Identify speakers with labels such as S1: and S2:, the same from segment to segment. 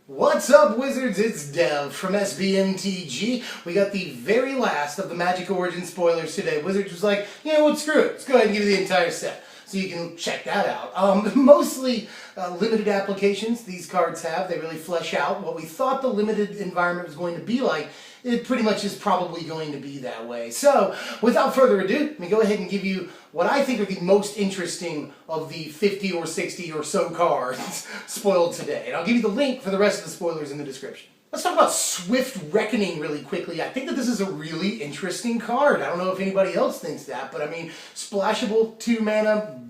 S1: What's up, Wizards? It's Dev from SBMTG. We got the very last of the Magic Origin spoilers today. Wizards was like, you know what, screw it. Let's go ahead and give you the entire set. So you can check that out. Mostly limited applications these cards have. They really flesh out what we thought the limited environment was going to be like. It pretty much is probably going to be that way. So, without further ado, let me go ahead and give you what I think are the most interesting of the 50 or 60 or so cards spoiled today. And I'll give you the link for the rest of the spoilers in the description. Let's talk about Swift Reckoning really quickly. I think that this is a really interesting card. I don't know if anybody else thinks that, but I mean, splashable, 2 mana,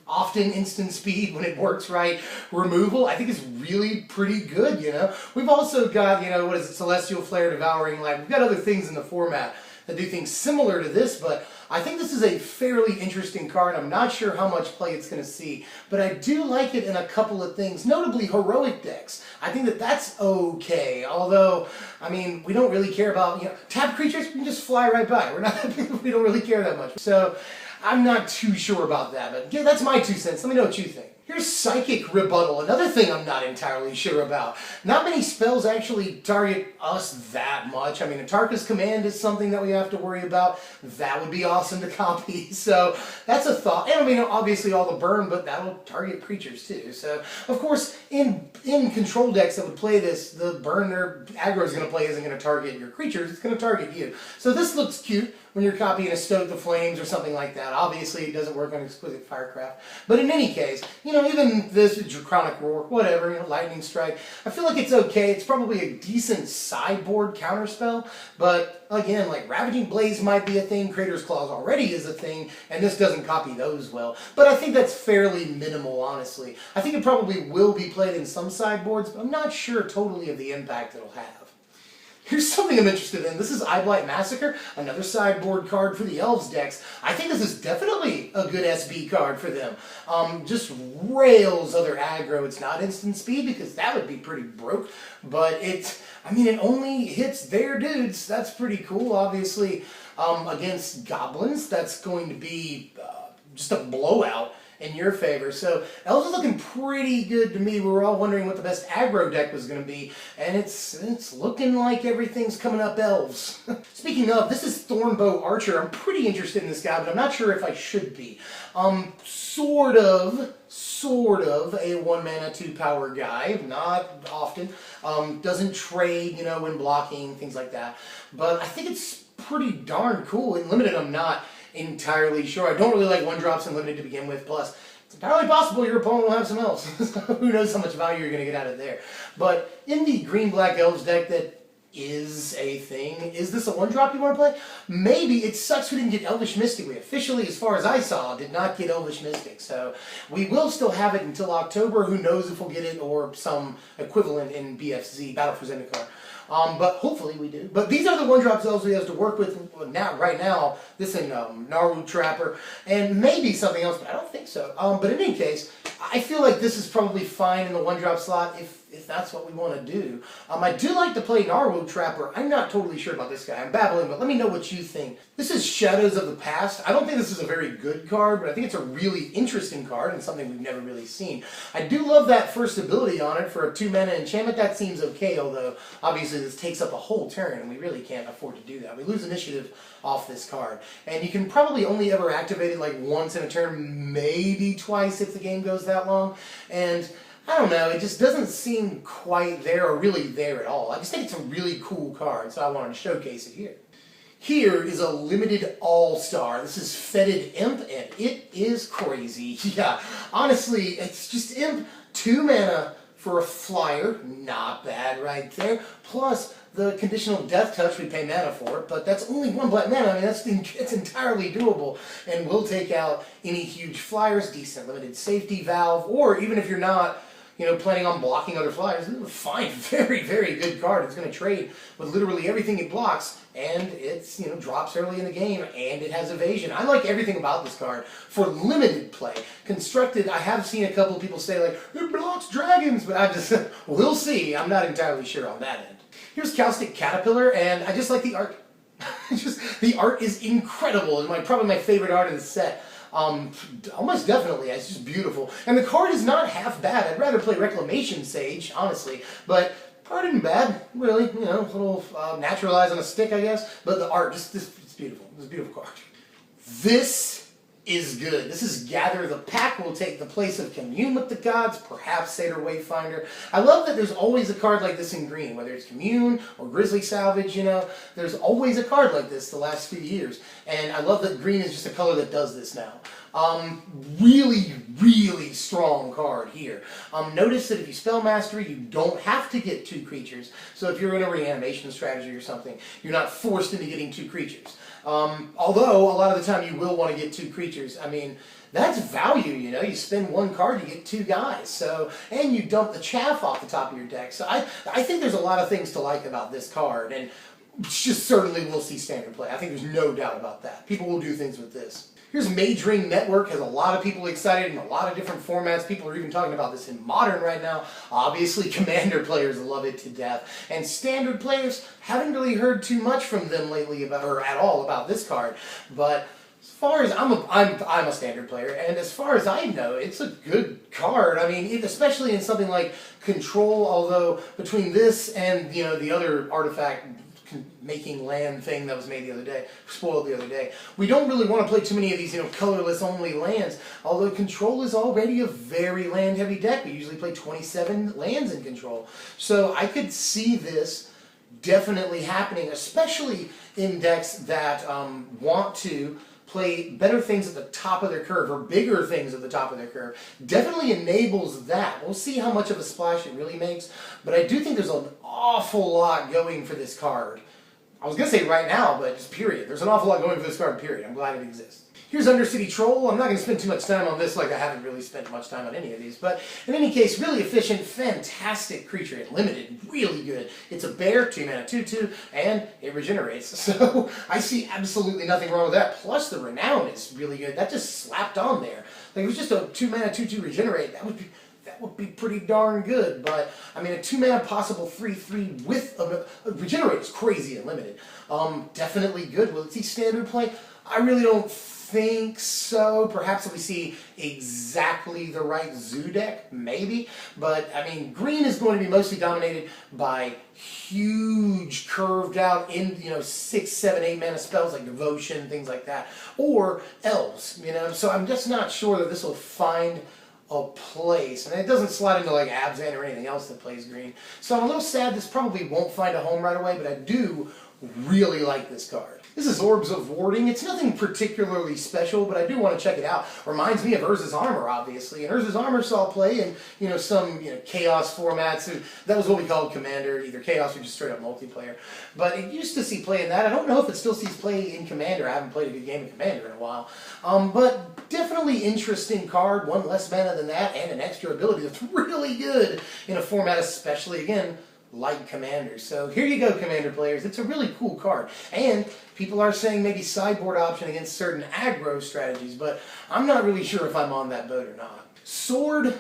S1: often instant speed when it works right. Removal, I think is really pretty good, you know. We've also got, you know, what is it, Celestial Flare, Devouring Light. We've got other things in the format that do things similar to this, but I think this is a fairly interesting card. I'm not sure how much play it's going to see, but I do like it in a couple of things, notably heroic decks. I think that that's okay, although, I mean, we don't really care about, you know, tap creatures, we can just fly right by. We don't really care that much. So, I'm not too sure about that, but yeah, that's my 2 cents. Let me know what you think. Here's Psychic Rebuttal, another thing I'm not entirely sure about. Not many spells actually target us that much. I mean, Atarka's Command is something that we have to worry about. That would be awesome to copy. So that's a thought. And I mean, obviously all the burn, but that'll target creatures too. So, of course, in control decks that would play this, the burn their aggro is going to play isn't going to target your creatures. It's going to target you. So this looks cute when you're copying a Stoke the Flames or something like that. Obviously, it doesn't work on Exquisite Firecraft. But in any case, you know, even this Draconic Roar, whatever, you know, Lightning Strike, I feel like it's okay. It's probably a decent sideboard counterspell. But again, like Ravaging Blaze might be a thing, Crater's Claws already is a thing, and this doesn't copy those well. But I think that's fairly minimal, honestly. I think it probably will be played in some sideboards, but I'm not sure totally of the impact it'll have. Here's something I'm interested in. This is Blight Massacre, another sideboard card for the Elves decks. I think this is definitely a good SB card for them. Just rails other aggro. It's not instant speed because that would be pretty broke, but it only hits their dudes. That's pretty cool. Obviously, against goblins, that's going to be just a blowout in your favor. So Elves is looking pretty good to me. We were all wondering what the best aggro deck was going to be, and it's looking like everything's coming up Elves. Speaking of, this is Thornbow Archer. I'm pretty interested in this guy, but I'm not sure if I should be. Sort of a 1 mana 2 power guy, not often. Doesn't trade, you know, when blocking, things like that. But I think it's pretty darn cool. In Limited, I'm not entirely sure. I don't really like 1-drops in Limited to begin with, plus it's entirely possible your opponent will have some Elves. Who knows how much value you're going to get out of there. But in the green-black Elves deck that is a thing, is this a 1-drop you want to play? Maybe. It sucks we didn't get Elvish Mystic. We officially, as far as I saw, did not get Elvish Mystic. So we will still have it until October. Who knows if we'll get it or some equivalent in BFZ, Battle for Zendikar. But hopefully we do. But these are the 1-drop Elves we have to work with right now. This and Naru Trapper, and maybe something else, but I don't think so. But in any case, I feel like this is probably fine in the 1-drop slot if that's what we want to do. I do like to play Naru Trapper. I'm not totally sure about this guy. I'm babbling, but let me know what you think. This is Shadows of the Past. I don't think this is a very good card, but I think it's a really interesting card and something we've never really seen. I do love that first ability on it for a 2-mana enchantment. That seems okay, although obviously this takes up a whole turn, and we really can't afford to do that. We lose initiative off this card. And you can probably only ever activate it like once in a turn, maybe twice if the game goes that long. And I don't know, it just doesn't seem quite there or really there at all. I just think it's a really cool card, so I wanted to showcase it here. Here is a limited all-star. This is Fetid Imp, and it is crazy. Yeah, honestly, it's just Imp, 2 mana for a flyer. Not bad right there. Plus, the conditional Death Touch, we pay mana for it, but that's only 1 black mana. I mean, it's entirely doable, and we'll take out any huge flyers, decent limited safety valve, or even if you're not, you know, planning on blocking other flyers, this is a fine, very, very good card. It's going to trade with literally everything it blocks, and it's, you know, drops early in the game, and it has evasion. I like everything about this card for limited play. Constructed, I have seen a couple of people say, like, it blocks dragons, but I just, we'll see. I'm not entirely sure on that end. Here's Caustic Caterpillar, and I just like the art. The art is incredible. It's probably my favorite art in the set. Almost definitely, it's just beautiful. And the card is not half bad. I'd rather play Reclamation Sage, honestly, but card isn't bad, really. You know, a little naturalize on a stick, I guess. But the art, it's beautiful. It's a beautiful card. This is good. This is Gather the Pack will take the place of Commune with the Gods, perhaps Satyr Wayfinder. I love that there's always a card like this in green, whether it's Commune or Grizzly Salvage, you know. There's always a card like this the last few years. And I love that green is just a color that does this now. Really strong card here. Notice that if you spell mastery, you don't have to get 2 creatures. So if you're in a reanimation strategy or something, you're not forced into getting 2 creatures. Although, a lot of the time you will want to get 2 creatures. I mean, that's value, you know. You spend 1 card, you get 2 guys. So, and you dump the chaff off the top of your deck. So I think there's a lot of things to like about this card. And just certainly we'll see standard play. I think there's no doubt about that. People will do things with this. Here's Mage Ring Network, has a lot of people excited in a lot of different formats. People are even talking about this in Modern right now. Obviously, Commander players love it to death. And Standard players, haven't really heard too much from them lately about, or at all, about this card. But as far as, I'm a Standard player, and as far as I know, it's a good card. I mean, especially in something like Control, although between this and, you know, the other artifact making land thing that was made the other day, spoiled the other day. We don't really want to play too many of these, you know, colorless only lands, although Control is already a very land heavy deck. We usually play 27 lands in Control. So I could see this definitely happening, especially in decks that want to play better things at the top of their curve, or bigger things at the top of their curve. Definitely enables that. We'll see how much of a splash it really makes, but I do think there's an awful lot going for this card. I was going to say right now, but just period. There's an awful lot going for this card, period. I'm glad it exists. Here's Undercity Troll. I'm not going to spend too much time on this, like I haven't really spent much time on any of these, but in any case, really efficient, fantastic creature. It limited, really good. It's a bear, 2 mana, 2/2, and it regenerates. So I see absolutely nothing wrong with that. Plus the Renown is really good. That just slapped on there. Like, if it was just a 2 mana, 2/2 regenerate, that would be pretty darn good. But I mean, a 2 mana possible 3/3 with a regenerate is crazy and limited. Definitely good. Will it see standard play? I really don't think so. Perhaps if we see exactly the right zoo deck, maybe. But I mean, green is going to be mostly dominated by huge curved out in, you know, 6, 7, 8 mana spells like Devotion, things like that, or Elves, you know. So I'm just not sure that this will find a place, and it doesn't slide into like Abzan or anything else that plays green. So I'm a little sad this probably won't find a home right away, but I do really like this card. This is Orbs of Warding. It's nothing particularly special, but I do want to check it out. Reminds me of Urza's Armor, obviously, and Urza's Armor saw play in, you know, some, you know, Chaos formats. That was what we called Commander, either Chaos or just straight up multiplayer. But it used to see play in that. I don't know if it still sees play in Commander. I haven't played a good game of Commander in a while. But definitely interesting card. 1 less mana than that, and an extra ability that's really good in a format, especially, again, like Commander. So here you go, Commander players. It's a really cool card. And people are saying maybe sideboard option against certain aggro strategies, but I'm not really sure if I'm on that boat or not. Sword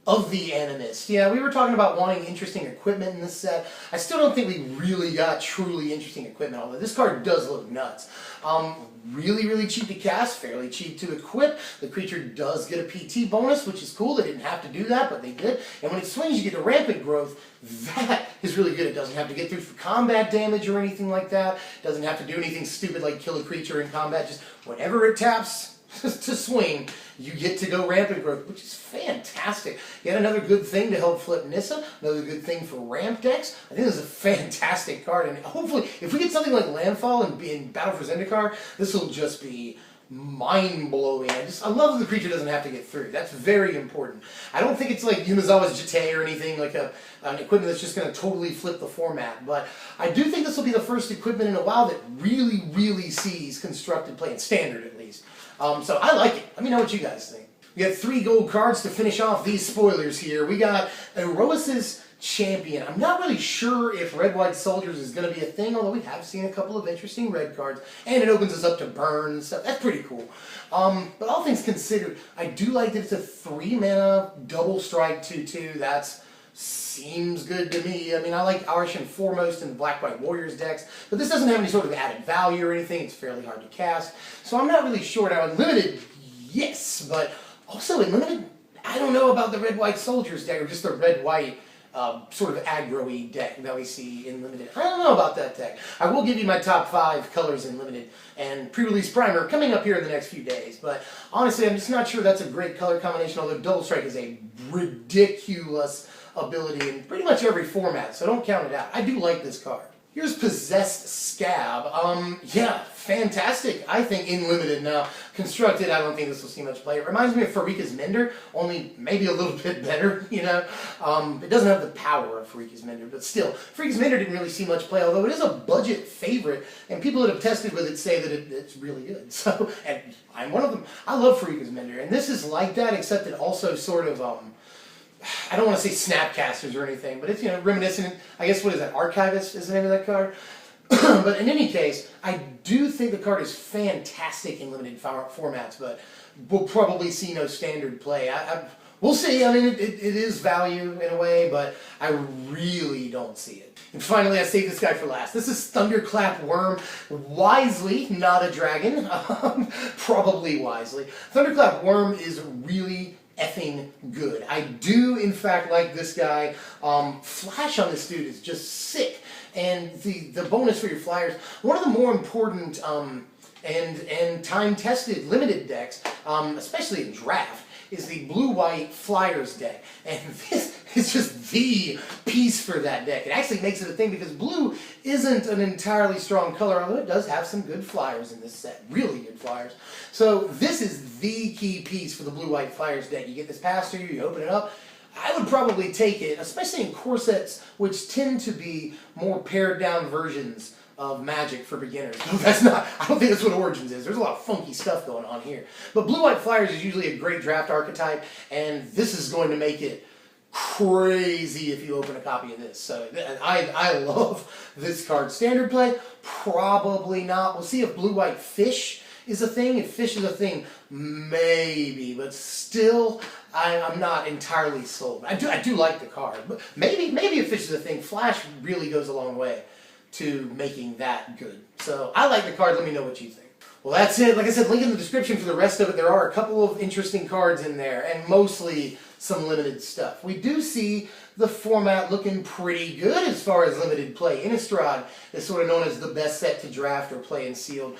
S1: of the Animus. Yeah, we were talking about wanting interesting equipment in this set. I still don't think we really got truly interesting equipment, although this card does look nuts. Really cheap to cast, fairly cheap to equip. The creature does get a PT bonus, which is cool. They didn't have to do that, but they did. And when it swings, you get a Rampant Growth. That is really good. It doesn't have to get through for combat damage or anything like that. It doesn't have to do anything stupid like kill a creature in combat. Just whenever it taps to swing, you get to go Rampant Growth, which is fantastic. Yet another good thing to help flip Nissa, another good thing for ramp decks. I think this is a fantastic card, and hopefully, if we get something like Landfall and in Battle for Zendikar, this will just be mind-blowing. I love that the creature doesn't have to get through. That's very important. I don't think it's like Yumezawa's Jite or anything, like an equipment that's just going to totally flip the format, but I do think this will be the first equipment in a while that really sees constructed play, in Standard at least. So I like it. Let me know what you guys think. We got 3 gold cards to finish off these spoilers here. We got Erois's Champion. I'm not really sure if Red-White Soldiers is going to be a thing, although we have seen a couple of interesting red cards, and it opens us up to burn and stuff. That's pretty cool. But all things considered, I do like that it's a 3 mana double strike 2/2. That seems good to me. I mean, I like Arshan Foremost in the Black-White Warriors decks, but this doesn't have any sort of added value or anything. It's fairly hard to cast. So I'm not really sure. Now, Unlimited, yes, but also in limited, I don't know about the red-white soldiers deck, or just the red-white sort of aggro-y deck that we see in limited. I don't know about that deck. I will give you my top 5 colors in limited and pre-release primer coming up here in the next few days, but honestly I'm just not sure that's a great color combination, although Double Strike is a ridiculous ability in pretty much every format, so don't count it out. I do like this card. Here's Possessed Scav. Yeah, fantastic, I think, in limited. Now, constructed, I don't think this will see much play. It reminds me of Farika's Mender, only maybe a little bit better, you know. It doesn't have the power of Farika's Mender, but still, Farika's Mender didn't really see much play, although it is a budget favorite, and people that have tested with it say that it's really good. So, and I'm one of them. I love Farika's Mender, and this is like that, except it also sort of, I don't want to say Snapcasters or anything, but it's, you know, reminiscent. I guess, what is that? Archivist is the name of that card. But in any case, I do think the card is fantastic in limited formats, but we'll probably see no standard play. We'll see. I mean, it is value in a way, but I really don't see it. And finally, I saved this guy for last. This is Thunderclap Worm. Wisely, not a dragon. Probably wisely. Thunderclap Worm is really effing good. I do, in fact, like this guy. Flash on this dude is just sick. And the bonus for your flyers, one of the more important and time-tested limited decks, especially in draft, is the blue-white flyers deck. And this is just the piece for that deck. It actually makes it a thing because blue isn't an entirely strong color, although it does have some good flyers in this set. Really good flyers. So this is the key piece for the blue-white flyers deck. You get this passed to you, you open it up. I would probably take it, especially in core sets, which tend to be more pared-down versions of Magic for beginners. No, that's not, I don't think that's what Origins is. There's a lot of funky stuff going on here. But Blue-White Flyers is usually a great draft archetype, and this is going to make it crazy if you open a copy of this. So I love this card. Standard play? Probably not. We'll see if Blue-White Fish is a thing. If Fish is a thing, maybe. But still, I'm not entirely sold. I do like the card. But maybe if Fish is a thing, Flash really goes a long way to making that good. So I like the card. Let me know what you think. Well, that's it. Like I said, link in the description for the rest of it. There are a couple of interesting cards in there, and mostly some limited stuff. We do see the format looking pretty good as far as limited play. Innistrad is sort of known as the best set to draft or play in sealed.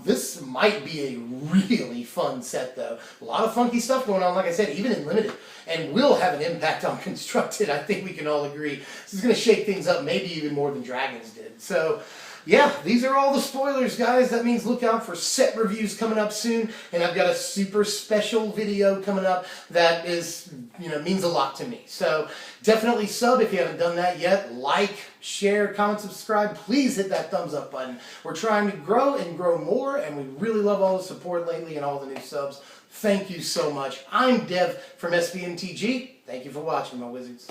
S1: This might be a really fun set, though. A lot of funky stuff going on, like I said, even in limited, and will have an impact on constructed. I think we can all agree. This is going to shake things up, maybe even more than Dragons did. So yeah, these are all the spoilers, guys. That means look out for set reviews coming up soon, and I've got a super special video coming up that is, means a lot to me. So definitely sub if you haven't done that yet. Like, share, comment, subscribe. Please hit that thumbs up button. We're trying to grow and grow more, and we really love all the support lately and all the new subs. Thank you so much. I'm Dev from SBMTG. Thank you for watching, my wizards.